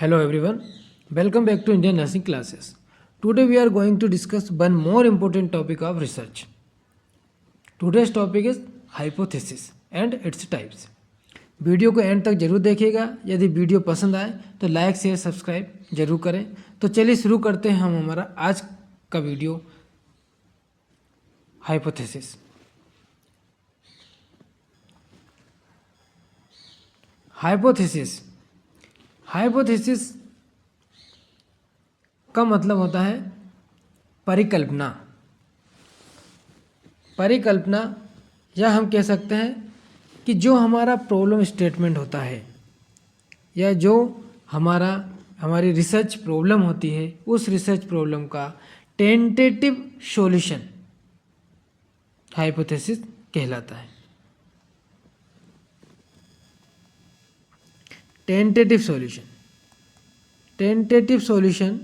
Hello everyone, welcome back to Indian Nursing Classes. Today we are going to discuss one more important topic of research. Today's topic is hypothesis and its types. Video को and तक जरूर देखिएगा। यदि video पसंद आए तो like share subscribe जरूर करें। तो चलिए शुरू करते हैं हम हमारा आज का वीडियो हाइपोथेसिस। हाइपोथेसिस का मतलब होता है परिकल्पना या हम कह सकते हैं कि जो हमारा प्रॉब्लम स्टेटमेंट होता है या जो हमारी रिसर्च प्रॉब्लम होती है उस रिसर्च प्रॉब्लम का टेंटेटिव सॉल्यूशन हाइपोथेसिस कहलाता है। टेंटेटिव सॉल्यूशन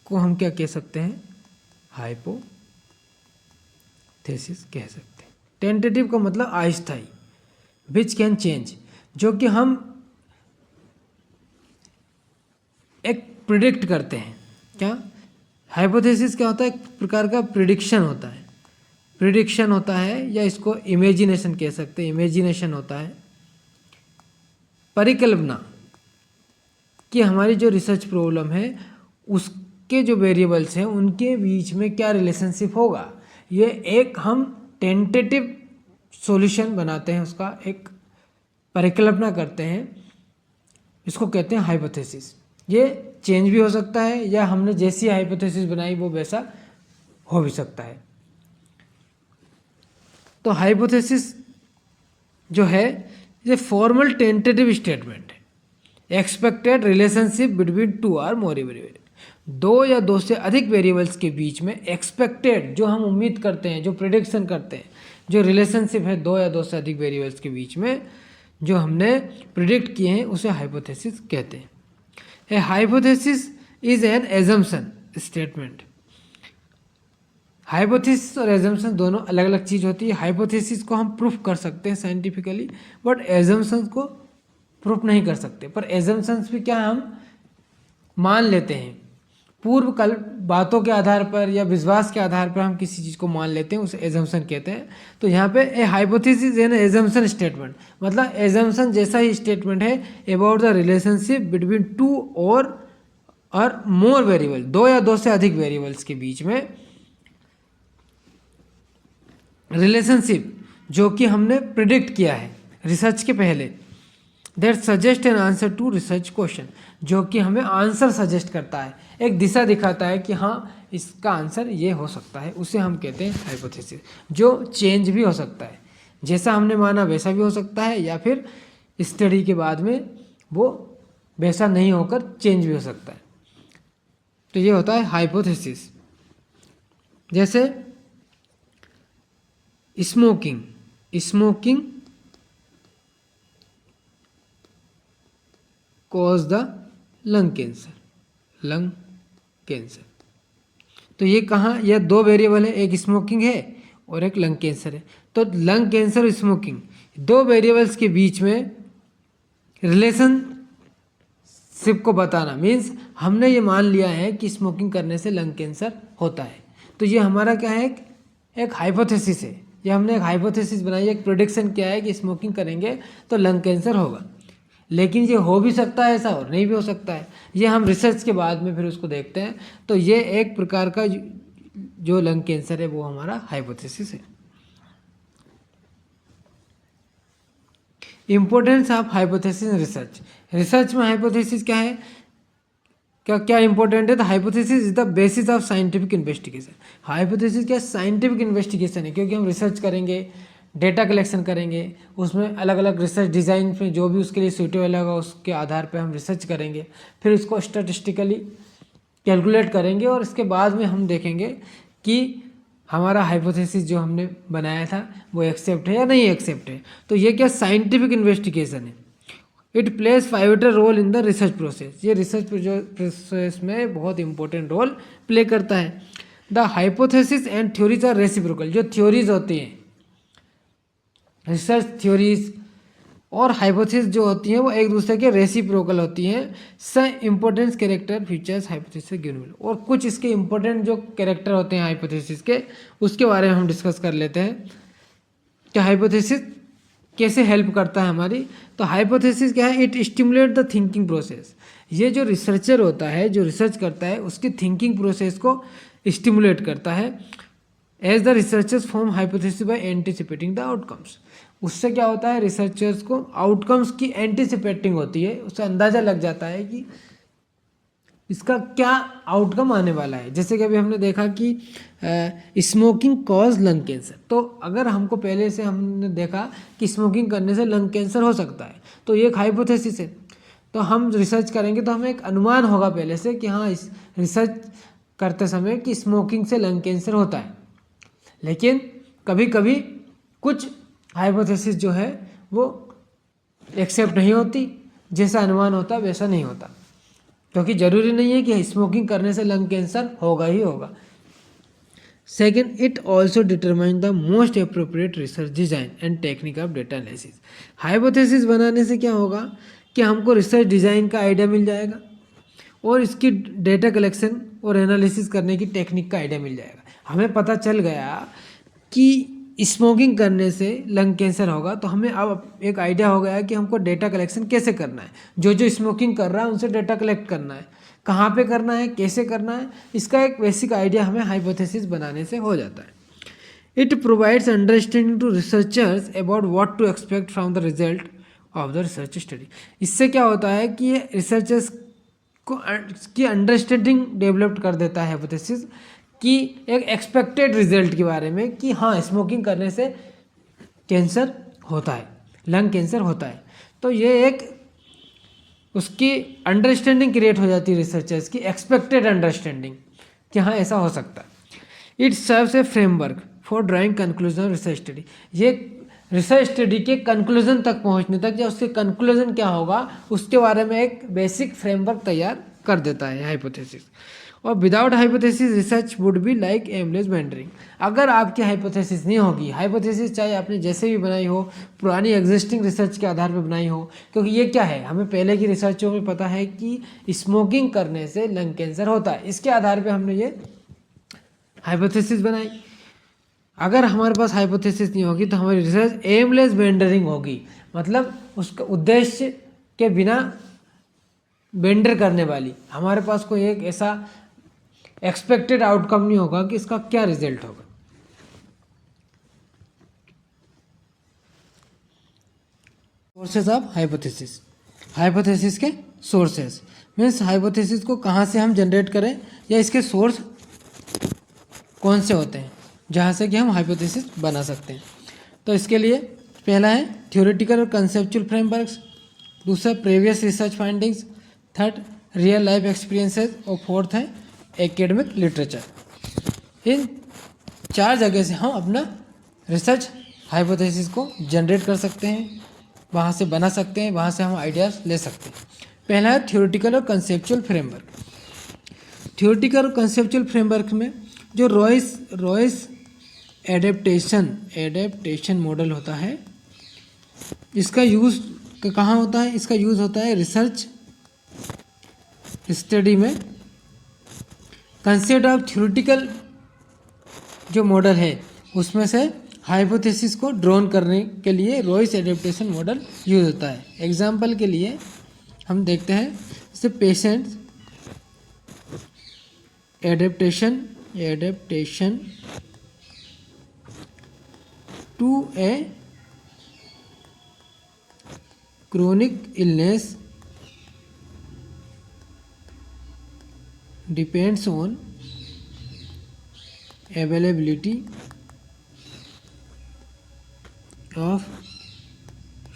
को हम क्या कह सकते हैं? हाइपोथेसिस कह सकते हैं। टेंटेटिव का मतलब अस्थायी, विच कैन चेंज, जो कि हम एक प्रिडिक्ट करते हैं। क्या हाइपोथेसिस क्या होता है? एक प्रकार का प्रिडिक्शन होता है या इसको इमेजिनेशन कह सकते हैं। इमेजिनेशन होता है परिकल्पना कि हमारी जो रिसर्च प्रॉब्लम है उसके जो वेरिएबल्स हैं उनके बीच में क्या रिलेशनशिप होगा, ये एक हम टेंटेटिव सॉल्यूशन बनाते हैं, उसका एक परिकल्पना करते हैं, इसको कहते हैं हाइपोथेसिस। ये चेंज भी हो सकता है या हमने जैसी हाइपोथेसिस बनाई वो वैसा हो भी सकता है। तो हाइपोथेसिस जो है ये फॉर्मल टेंटेटिव स्टेटमेंट है। Expected relationship between two or more variable, दो या दो से अधिक वेरिएबल्स के बीच में एक्सपेक्टेड, जो हम उम्मीद करते हैं, जो प्रेडिक्शन करते हैं, जो रिलेशनशिप है दो या दो से अधिक वेरिएबल्स के बीच में जो हमने प्रिडिक्ट किए हैं उसे हाइपोथेसिस कहते हैं। ए hypothesis is an assumption statement. Hypothesis और एजम्पशन दोनों अलग अलग चीज़ होती है। हाइपोथेसिस को हम प्रूफ कर सकते हैं साइंटिफिकली, बट एजम्पशंस को प्रूफ नहीं कर सकते। पर एजम्पशंस भी क्या हम मान लेते हैं, पूर्व कल बातों के आधार पर या विश्वास के आधार पर हम किसी चीज़ को मान लेते हैं, उसे एजम्पशन कहते हैं। तो यहाँ पे a hypothesis an assumption statement, मतलब एजम्पशन जैसा ही स्टेटमेंट है about the relationship between two और मोर वेरिएबल, दो या दो से अधिक वेरिएबल्स के बीच में रिलेशनशिप जो कि हमने प्रिडिक्ट किया है रिसर्च के पहले। That suggest an answer to research question, जो कि हमें आंसर सजेस्ट करता है, एक दिशा दिखाता है कि हाँ इसका आंसर ये हो सकता है, उसे हम कहते हैं हाइपोथेसिस। जो चेंज भी हो सकता है, जैसा हमने माना वैसा भी हो सकता है, या फिर स्टडी के बाद में वो वैसा नहीं होकर चेंज भी हो सकता है। तो ये होता है हाइपोथेसिस। जैसे smoking cause the lung cancer. तो ये कहाँ, यह दो वेरिएबल है, एक स्मोकिंग है और एक लंग कैंसर है। तो लंग कैंसर और स्मोकिंग, दो वेरिएबल्स के बीच में रिलेशनशिप को बताना मीन्स हमने ये मान लिया है कि स्मोकिंग करने से लंग कैंसर होता है। तो ये हमारा क्या है, एक हाइपोथेसिस है। ये हमने एक हाइपोथेसिस बनाई, एक प्रेडिक्शन किया है कि स्मोकिंग करेंगे तो लंग कैंसर होगा। लेकिन ये हो भी सकता है ऐसा और नहीं भी हो सकता है, ये हम रिसर्च के बाद में फिर उसको देखते हैं। तो ये एक प्रकार का जो लंग कैंसर है वो हमारा हाइपोथेसिस है। Importance of hypothesis in research में हाइपोथेसिस क्या है, क्या इंपॉर्टेंट है? तो hypothesis is the basis of scientific investigation. Hypothesis क्या साइंटिफिक इन्वेस्टिगेशन है, क्योंकि हम रिसर्च करेंगे, डेटा कलेक्शन करेंगे, उसमें अलग अलग रिसर्च डिज़ाइन में जो भी उसके लिए सूटेबल होगा उसके आधार पर हम रिसर्च करेंगे, फिर उसको स्टैटिस्टिकली कैलकुलेट करेंगे और इसके बाद में हम देखेंगे कि हमारा हाइपोथेसिस जो हमने बनाया था वो एक्सेप्ट है या नहीं एक्सेप्ट है। तो ये क्या साइंटिफिक इन्वेस्टिगेशन है। It plays pivotal role in the research process. ये रिसर्च प्रोसेस में बहुत इंपॉर्टेंट रोल प्ले करता है। The hypothesis and theories are reciprocal. जो थ्योरीज होती हैं, रिसर्च थ्योरीज और हाइपोथेसिस जो होती हैं वो एक दूसरे के रेसिप्रोकल होती हैं। Some important character features hypothesis given, और कुछ इसके इम्पोर्टेंट जो कैरेक्टर होते हैं हाइपोथेसिस के, उसके बारे में हम डिस्कस कर लेते हैं कि हाइपोथेसिस कैसे हेल्प करता है हमारी। तो हाइपोथेसिस क्या है, it stimulate the thinking process. ये जो रिसर्चर होता है, जो रिसर्च करता है, उसकी थिंकिंग प्रोसेस को स्टिमुलेट करता है। As the researchers form hypothesis by anticipating the outcomes. उससे क्या होता है, रिसर्चर्स को आउटकम्स की एंटिसिपेटिंग होती है, उससे अंदाज़ा लग जाता है कि इसका क्या आउटकम आने वाला है। जैसे कि अभी हमने देखा कि स्मोकिंग कॉज लंग कैंसर, तो अगर हमको पहले से हमने देखा कि स्मोकिंग करने से लंग कैंसर हो सकता है, तो ये एक हाइपोथेसिस है। तो हम रिसर्च करेंगे तो हमें एक अनुमान होगा पहले से कि हाँ, इस रिसर्च करते समय कि स्मोकिंग से लंग कैंसर होता है। लेकिन कभी कभी कुछ हाइपोथेसिस जो है वो एक्सेप्ट नहीं होती, जैसा अनुमान होता वैसा नहीं होता, क्योंकि जरूरी नहीं है कि स्मोकिंग करने से लंग कैंसर होगा ही होगा। Second, it also determine the most appropriate research design and technique of data analysis. Hypothesis बनाने से क्या होगा कि हमको रिसर्च डिज़ाइन का आइडिया मिल जाएगा और इसकी डेटा कलेक्शन और एनालिसिस करने की टेक्निक का आइडिया मिल जाएगा। हमें पता चल गया कि स्मोकिंग करने से लंग कैंसर होगा, तो हमें अब एक आइडिया हो गया कि हमको डेटा कलेक्शन कैसे करना है। जो स्मोकिंग कर रहा है उनसे डेटा कलेक्ट करना है, कहाँ पे करना है, कैसे करना है, इसका एक बेसिक आइडिया हमें हाइपोथेसिस बनाने से हो जाता है। It provides understanding to researchers about what to expect from the result of the research study. इससे क्या होता है कि ये रिसर्चर्स को की अंडरस्टैंडिंग डेवलप कर देता है हाइपोथेसिस कि एक एक्सपेक्टेड रिजल्ट के बारे में, कि हाँ, स्मोकिंग करने से कैंसर होता है, लंग कैंसर होता है। तो ये एक उसकी अंडरस्टैंडिंग क्रिएट हो जाती है रिसर्चर्स की, एक्सपेक्टेड अंडरस्टैंडिंग कि हाँ, ऐसा हो सकता है। It serves A framework for drawing conclusion of research study. ये रिसर्च स्टडी के कंक्लूजन तक पहुंचने तक, या उसके कंक्लूजन क्या होगा उसके बारे में एक बेसिक फ्रेमवर्क तैयार कर देता है हाइपोथेसिस। और without hypothesis research would be like aimless meandering. अगर आपकी हाइपोथेसिस नहीं होगी, हाइपोथेसिस चाहे आपने जैसे भी बनाई हो, पुरानी एग्जिस्टिंग रिसर्च के आधार पर बनाई हो, क्योंकि ये क्या है, हमें पहले की रिसर्चों में पता है कि स्मोकिंग करने से लंग कैंसर होता है, इसके आधार पर हमने ये हाइपोथेसिस बनाई। अगर हमारे पास हाइपोथेसिस नहीं होगी तो हमारी रिसर्च एमलेस मेंडरिंग होगी, मतलब उसका उद्देश्य के बिना बेंडर करने वाली। हमारे पास कोई एक ऐसा एक्सपेक्टेड आउटकम नहीं होगा कि इसका क्या रिजल्ट होगा। सोर्सेज ऑफ हाइपोथेसिस, हाइपोथेसिस के सोर्सेज मीन्स हाइपोथेसिस को कहाँ से हम जनरेट करें, या इसके सोर्स कौन से होते हैं जहाँ से कि हम हाइपोथेसिस बना सकते हैं। तो इसके लिए पहला है थ्योरेटिकल और कंसेप्चुअल फ्रेमवर्क्स, दूसरा previous research findings, third real life experiences, और फोर्थ है एकेडमिक लिटरेचर। इन 4 जगह से हम अपना रिसर्च हाइपोथेसिस को जनरेट कर सकते हैं, वहाँ से बना सकते हैं, वहाँ से हम आइडियाज़ ले सकते हैं। पहला है थ्योरेटिकल और कंसेप्चुअल फ्रेमवर्क। थ्योरेटिकल और कंसेप्चुअल फ्रेमवर्क में जो रॉयस एडेप्टेशन मॉडल होता है, इसका यूज़ कहाँ होता है, इसका यूज़ होता है रिसर्च स्टडी में। कंसेप्ट ऑफ थ्योरेटिकल जो मॉडल है उसमें से हाइपोथेसिस को ड्रॉन करने के लिए रॉयस एडेप्टेशन मॉडल यूज होता है। एग्जाम्पल के लिए हम देखते हैं, जैसे patients adaptation to a chronic illness depends on availability of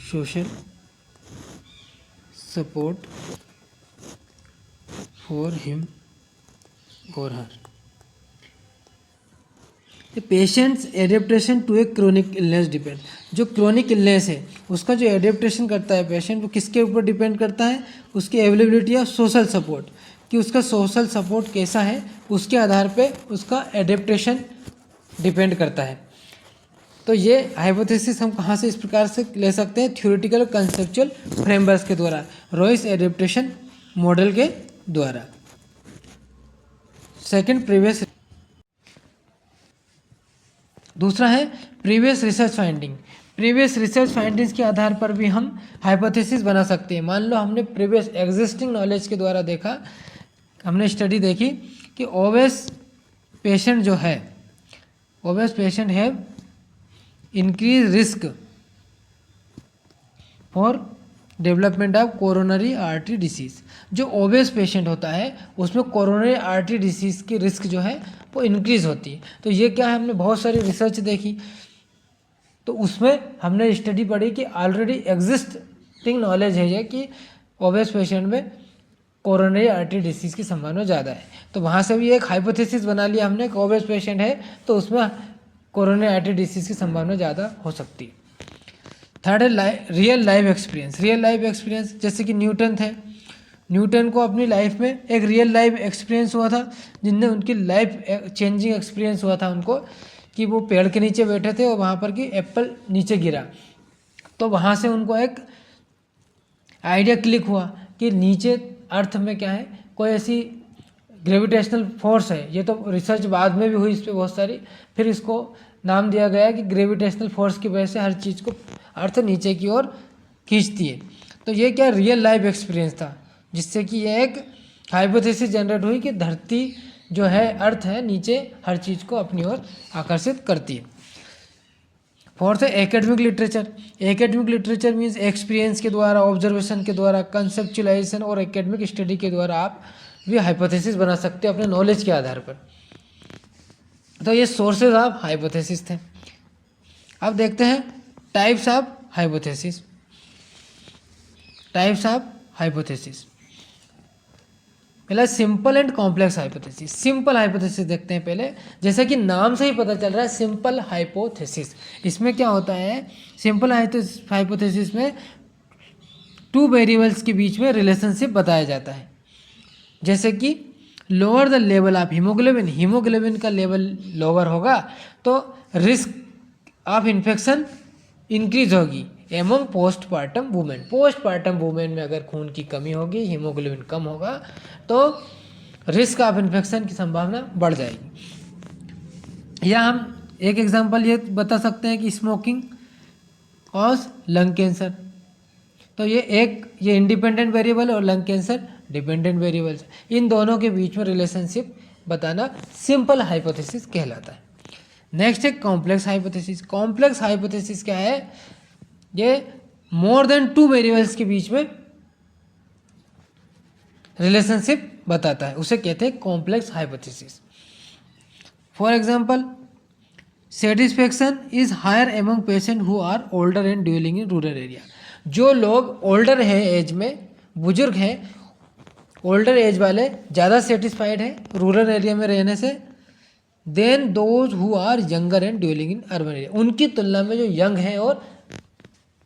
social support for him or her। Patients adaptation to a chronic illness depend, जो क्रोनिक इलनेस है उसका जो एडेप्टेशन करता है पेशेंट, वो किसके ऊपर डिपेंड करता है, उसकी अवेलेबिलिटी ऑफ सोशल सपोर्ट, कि उसका सोशल सपोर्ट कैसा है, उसके आधार पे उसका एडेप्टेशन डिपेंड करता है। तो ये हाइपोथेसिस हम कहाँ से इस प्रकार से ले सकते हैं, थ्योरेटिकल कंसेप्चुअल फ्रेमवर्क के द्वारा, रॉयस एडेप्टेशन मॉडल के द्वारा। सेकंड प्रीवियस, दूसरा है previous research finding. Previous research findings के आधार पर भी हम हाइपोथेसिस बना सकते हैं। मान लो हमने प्रीवियस एग्जिस्टिंग नॉलेज के द्वारा देखा, हमने स्टडी देखी कि ओबेस पेशेंट जो है, obese patient have increase risk for development of coronary artery disease. जो ओबेस पेशेंट होता है उसमें कोरोनरी आर्टरी डिसीज़ की रिस्क जो है वो इंक्रीज़ होती है। तो ये क्या है, हमने बहुत सारी रिसर्च देखी, तो उसमें हमने स्टडी पढ़ी कि ऑलरेडी एग्जिस्टिंग नॉलेज है ये कि ओबेस पेशेंट में कोरोनरी आर्टरी डिसीज़ की संभावना ज़्यादा है। तो वहाँ से भी एक हाइपोथेसिस बना लिया हमने कि ओबेस पेशेंट है तो उसमें कोरोनरी आर्टरी डिसीज़ की संभावना ज़्यादा हो सकती है। थर्ड है real life experience. Real life experience जैसे कि न्यूटन थे, न्यूटन को अपनी लाइफ में एक रियल लाइफ एक्सपीरियंस हुआ था, जिनने उनकी लाइफ चेंजिंग एक्सपीरियंस हुआ था उनको, कि वो पेड़ के नीचे बैठे थे और वहाँ पर कि एप्पल नीचे गिरा, तो वहाँ से उनको एक आइडिया क्लिक हुआ कि नीचे अर्थ में क्या है, कोई ऐसी ग्रेविटेशनल फोर्स है। ये तो रिसर्च बाद में भी हुई इस पर बहुत सारी, फिर इसको नाम दिया गया कि ग्रेविटेशनल फोर्स की वजह से हर चीज़ को अर्थ नीचे की ओर खींचती है। तो ये क्या रियल लाइफ एक्सपीरियंस था, जिससे कि ये एक हाइपोथेसिस जनरेट हुई कि धरती जो है, अर्थ है, नीचे हर चीज़ को अपनी ओर आकर्षित करती है। फोर्थ है academic literature. Academic literature means experience के द्वारा, ऑब्जर्वेशन के द्वारा, कंसेप्चुलाइजेशन और एकेडमिक स्टडी के द्वारा आप भी हाइपोथेसिस बना सकते हो अपने नॉलेज के आधार पर। तो ये सोर्सेज ऑफ हाइपोथेसिस थे। अब देखते हैं types of hypothesis. Types of hypothesis, पहला simple and complex hypothesis. Simple hypothesis देखते हैं पहले। जैसा कि नाम से ही पता चल रहा है सिंपल हाइपोथेसिस, इसमें क्या होता है, सिंपल हाइपोथेसिस में टू वेरिएबल्स के बीच में रिलेशनशिप बताया जाता है। जैसे कि lower the level of haemoglobin, haemoglobin का लेवल लोअर होगा तो रिस्क ऑफ इन्फेक्शन इंक्रीज होगी among postpartum women. Postpartum women में अगर खून की कमी होगी, हीमोग्लोबिन कम होगा, तो रिस्क ऑफ इन्फेक्शन की संभावना बढ़ जाएगी। या हम एक एग्जांपल ये बता सकते हैं कि स्मोकिंग कॉज लंग कैंसर। तो ये इंडिपेंडेंट वेरिएबल और लंग कैंसर डिपेंडेंट वेरिएबल्स, इन दोनों के बीच में रिलेशनशिप बताना सिंपल हाइपोथेसिस कहलाता है। नेक्स्ट है कॉम्प्लेक्स हाइपोथेसिस। कॉम्प्लेक्स हाइपोथेसिस क्या है, ये मोर देन टू वेरिएबल्स के बीच में रिलेशनशिप बताता है, उसे कहते हैं complex hypothesis. For example, satisfaction is higher among patient who are older and dwelling in rural area. जो लोग ओल्डर हैं, एज में बुजुर्ग हैं, ओल्डर एज वाले ज़्यादा सेटिस्फाइड हैं रूरल एरिया में रहने से, than those who are younger and dwelling in urban area, उनकी तुलना में जो यंग हैं और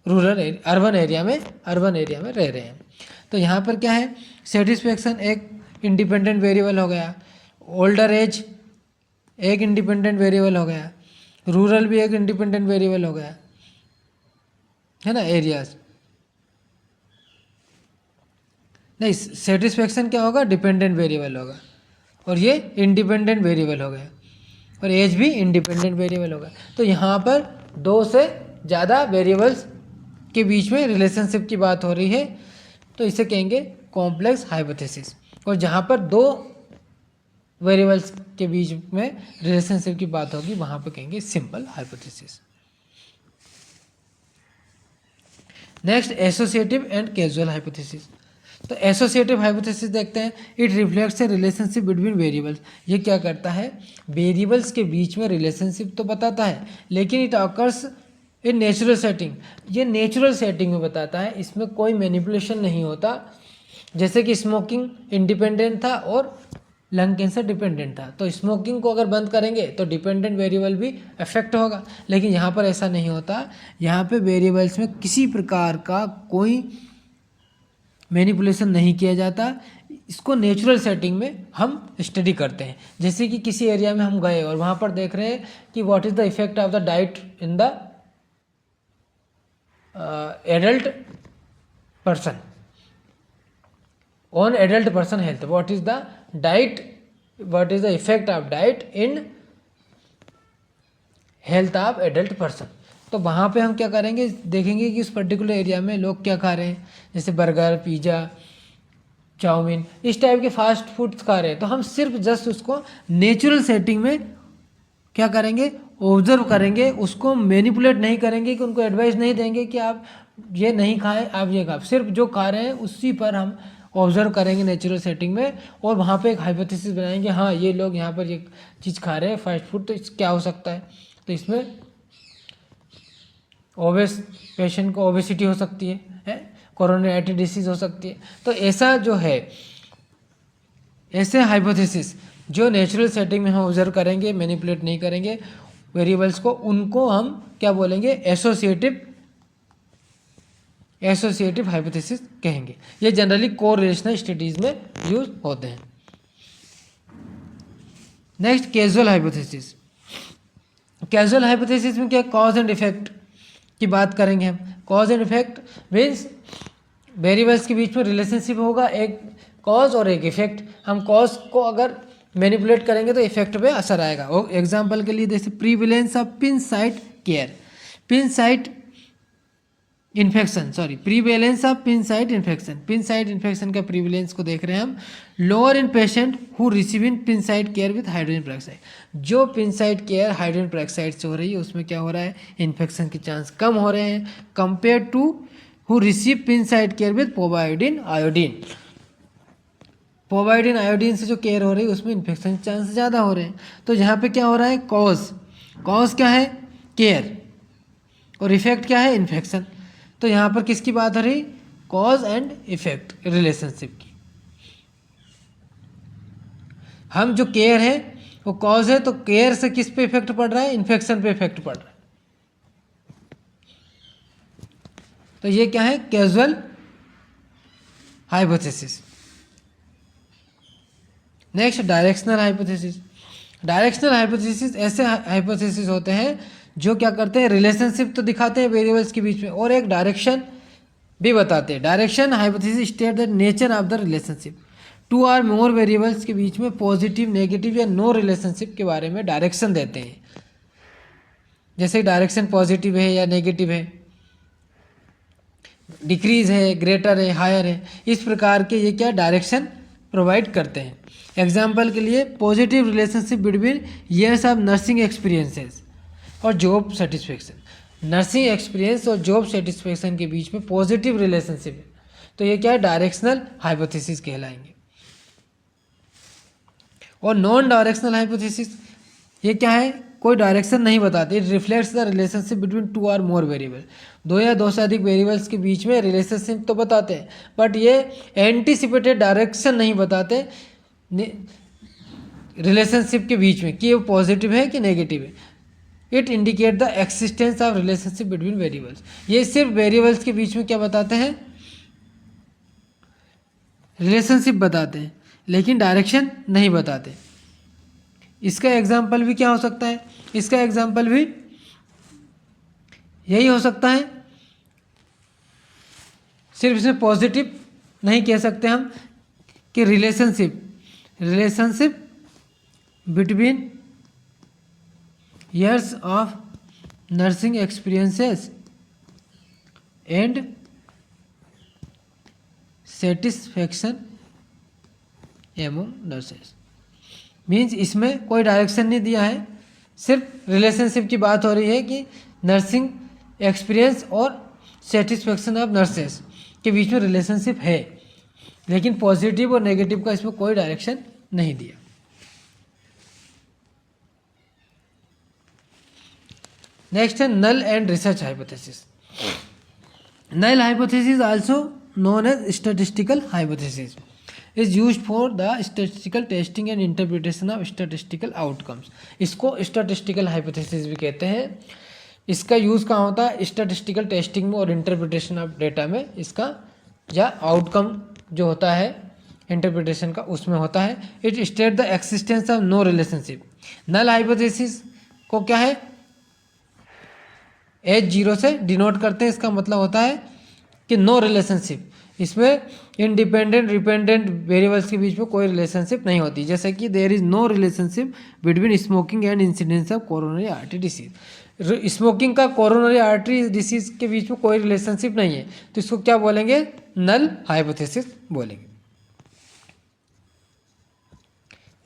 अर्बन एरिया में रह रहे हैं। तो यहाँ पर क्या है, सेटिस्फेक्शन एक इंडिपेंडेंट वेरिएबल हो गया, ओल्डर एज एक इंडिपेंडेंट वेरिएबल हो गया, रूरल भी एक इंडिपेंडेंट वेरिएबल हो गया, है ना, एरियाज। नहीं, सेटिस्फेक्शन क्या होगा, डिपेंडेंट वेरिएबल होगा, और ये इंडिपेंडेंट वेरिएबल हो गया, और एज भी इंडिपेंडेंट वेरिएबल होगा। तो यहाँ पर दो से ज़्यादा वेरिएबल्स के बीच में रिलेशनशिप की बात हो रही है, तो इसे कहेंगे कॉम्प्लेक्स हाइपोथेसिस। और जहाँ पर दो वेरिएबल्स के बीच में रिलेशनशिप की बात होगी वहाँ पर कहेंगे simple hypothesis. Next associative and casual hypothesis. तो एसोसिएटिव हाइपोथेसिस देखते हैं। It reflects A relationship between variables. ये क्या करता है, वेरिएबल्स के बीच में रिलेशनशिप तो बताता है, लेकिन it occurs in natural setting. ये नेचुरल सेटिंग में बताता है, इसमें कोई मैनिपुलेशन नहीं होता। जैसे कि स्मोकिंग इंडिपेंडेंट था और लंग कैंसर डिपेंडेंट था, तो स्मोकिंग को अगर बंद करेंगे तो डिपेंडेंट वेरिएबल भी अफेक्ट होगा, लेकिन यहाँ पर ऐसा नहीं होता। यहाँ पे वेरिएबल्स में किसी प्रकार का कोई मैनिपुलेशन नहीं किया जाता। इसको नेचुरल सेटिंग में हम स्टडी करते हैं। जैसे कि किसी एरिया में हम गए और वहाँ पर देख रहे हैं कि what is the effect of the diet in the adult person on adult person health, what is the diet, what is the effect of diet in health of adult person. तो वहाँ पे हम क्या करेंगे, देखेंगे कि उस पर्टिकुलर एरिया में लोग क्या खा रहे हैं, जैसे बर्गर, पिज़्ज़ा, चाउमीन, इस टाइप के फास्ट फूड्स खा रहे हैं। तो हम सिर्फ जस्ट उसको नेचुरल सेटिंग में क्या करेंगे, ऑब्जर्व करेंगे, उसको मैनिपुलेट नहीं करेंगे, कि उनको एडवाइस नहीं देंगे कि आप ये नहीं खाएं, आप ये खाएं। सिर्फ जो खा रहे हैं उसी पर हम ऑब्जर्व करेंगे नेचुरल सेटिंग में, और वहाँ पे एक हाइपोथेसिस बनाएंगे, हाँ ये लोग यहाँ पर ये चीज़ खा रहे हैं फास्ट फूड, तो क्या हो सकता है। तो इसमें ओबेस पेशेंट को ओबेसिटी हो सकती है, कोरोनरी आर्टरी डिसीज हो सकती है। तो ऐसा जो है, ऐसे हाइपोथेसिस जो नेचुरल सेटिंग में हम ऑब्जर्व करेंगे, मैनिपुलेट नहीं करेंगे वेरिएबल्स को, उनको हम क्या बोलेंगे, एसोसिएटिव हाइपोथेसिस कहेंगे। ये जनरली कोरिलेशनल स्टडीज में यूज होते हैं। Next casual hypothesis. Casual hypothesis में क्या कॉज एंड इफेक्ट की बात करेंगे हम। Cause and effect means variables के बीच में रिलेशनशिप होगा, एक कॉज और एक इफेक्ट। हम कॉज को अगर मैनिपुलेट करेंगे तो इफेक्ट पे असर आएगा। और एग्जांपल के लिए जैसे prevalence of pin site care, pin site infection, prevalence of pin site infection. Pin site infection का प्रीविलेंस को देख रहे हैं हम, lower in patient who receiving pin site care with hydrogen peroxide. जो pin site care hydrogen peroxide से हो रही है उसमें क्या हो रहा है, इन्फेक्शन के चांस कम हो रहे हैं, compare to who receive pin site care with povidone iodine. Povidone iodine से जो केयर हो रही है उसमें इन्फेक्शन के चांस ज़्यादा हो रहे हैं। तो यहाँ पे क्या हो रहा है, कॉज क्या है, केयर, और इफेक्ट क्या है, इन्फेक्शन। तो यहाँ पर किसकी बात हो रही, कॉज एंड इफेक्ट रिलेशनशिप की। हम जो केयर है वो कॉज है, तो केयर से किस पे इफेक्ट पड़ रहा है, इन्फेक्शन पे इफेक्ट पड़ रहा है। तो ये क्या है, casual hypothesis. Next directional hypothesis. Directional hypothesis ऐसे हाइपोथेसिस होते हैं जो क्या करते हैं, रिलेशनशिप तो दिखाते हैं वेरिएबल्स के बीच में और एक डायरेक्शन भी बताते हैं। Direction hypothesis state the nature of the relationship. Two or more variables के बीच में पॉजिटिव, नेगेटिव या नो रिलेशनशिप के बारे में डायरेक्शन देते हैं। जैसे डायरेक्शन पॉजिटिव है या नेगेटिव है, डिक्रीज है, ग्रेटर है, हायर है, इस प्रकार के ये क्या डायरेक्शन प्रोवाइड करते हैं। एग्जाम्पल के लिए positive relationship between years of nursing experiences और जॉब सेटिस्फेक्शन। नर्सिंग एक्सपीरियंस और जॉब सेटिस्फेक्शन के बीच में पॉजिटिव रिलेशनशिप है, तो ये क्या है, डायरेक्शनल हाइपोथेसिस कहलाएंगे। और नॉन डायरेक्शनल हाइपोथेसिस ये क्या है, कोई डायरेक्शन नहीं बताती, it reflects the relationship between two or more variable. दो या दो से अधिक वेरिएबल्स के बीच में रिलेशनशिप तो बताते हैं, बट ये एंटीसिपेटेड डायरेक्शन नहीं बताते रिलेशनशिप के बीच में कि वो पॉजिटिव है कि नेगेटिव है। It indicate the existence of relationship between variables. ये सिर्फ वेरिएबल्स के बीच में क्या बताते हैं, रिलेशनशिप बताते हैं, लेकिन डायरेक्शन नहीं बताते। इसका एग्जाम्पल भी क्या हो सकता है, इसका एग्जाम्पल भी यही हो सकता है, सिर्फ इसमें पॉजिटिव नहीं कह सकते हम कि relationship between years of nursing experiences and satisfaction among nurses। Means इसमें कोई डायरेक्शन नहीं दिया है, सिर्फ रिलेशनशिप की बात हो रही है कि नर्सिंग एक्सपीरियंस और सेटिस्फेक्शन ऑफ नर्सेस के बीच में रिलेशनशिप है, लेकिन पॉजिटिव और नेगेटिव का इसमें कोई डायरेक्शन नहीं दिया। नेक्स्ट है null and research hypothesis. Null hypothesis also known as statistical hypothesis is used for the statistical testing and interpretation of statistical outcomes. इसको स्टैटिस्टिकल हाइपोथेसिस भी कहते हैं। इसका यूज़ कहाँ होता है, स्टैटिस्टिकल टेस्टिंग में और इंटरप्रिटेशन ऑफ डेटा में इसका या आउटकम जो होता है इंटरप्रिटेशन का उसमें होता है। It state the existence of no relationship. Null hypothesis को क्या है, H0 से डिनोट करते हैं। इसका मतलब होता है कि नो रिलेशनशिप, इसमें इंडिपेंडेंट डिपेंडेंट वेरिएबल्स के बीच में कोई रिलेशनशिप नहीं होती, जैसे कि there is no relationship between smoking and incidence of coronary artery disease. Smoking का कोरोनरी आर्टरी डिसीज के बीच में कोई रिलेशनशिप नहीं है, तो इसको क्या बोलेंगे, नल हाइपोथेसिस बोलेंगे।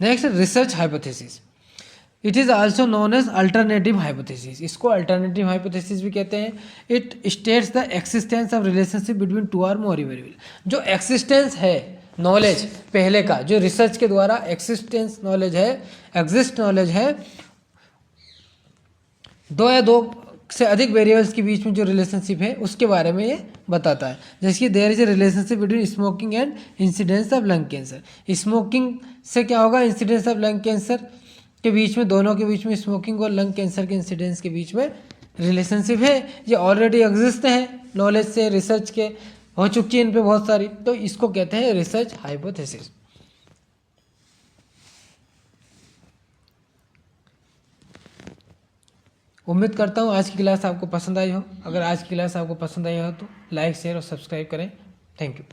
Next research hypothesis, it is also known as alternative hypothesis. इसको अल्टरनेटिव हाइपोथेसिस भी कहते हैं। It states the existence of relationship between two or more variable. जो एक्सिस्टेंस है नॉलेज पहले का, जो रिसर्च के द्वारा एक्सिस्टेंस नॉलेज है, एग्जिस्ट नॉलेज है, दो या दो से अधिक वेरिएबल्स के बीच में जो रिलेशनशिप है उसके बारे में ये बताता है। जैसे कि there is a relationship between smoking and incidence of lung cancer. Smoking से क्या होगा, इंसिडेंस ऑफ लंग कैंसर के बीच में, दोनों के बीच में, स्मोकिंग और लंग कैंसर के इंसिडेंस के बीच में रिलेशनशिप है। ये ऑलरेडी एग्जिस्ट है, नॉलेज से रिसर्च के हो चुकी है इन पे बहुत सारी, तो इसको कहते हैं रिसर्च हाइपोथेसिस। उम्मीद करता हूँ आज की क्लास आपको पसंद आई हो। अगर आज की क्लास आपको पसंद आई हो तो लाइक शेयर और सब्सक्राइब करें। Thank you.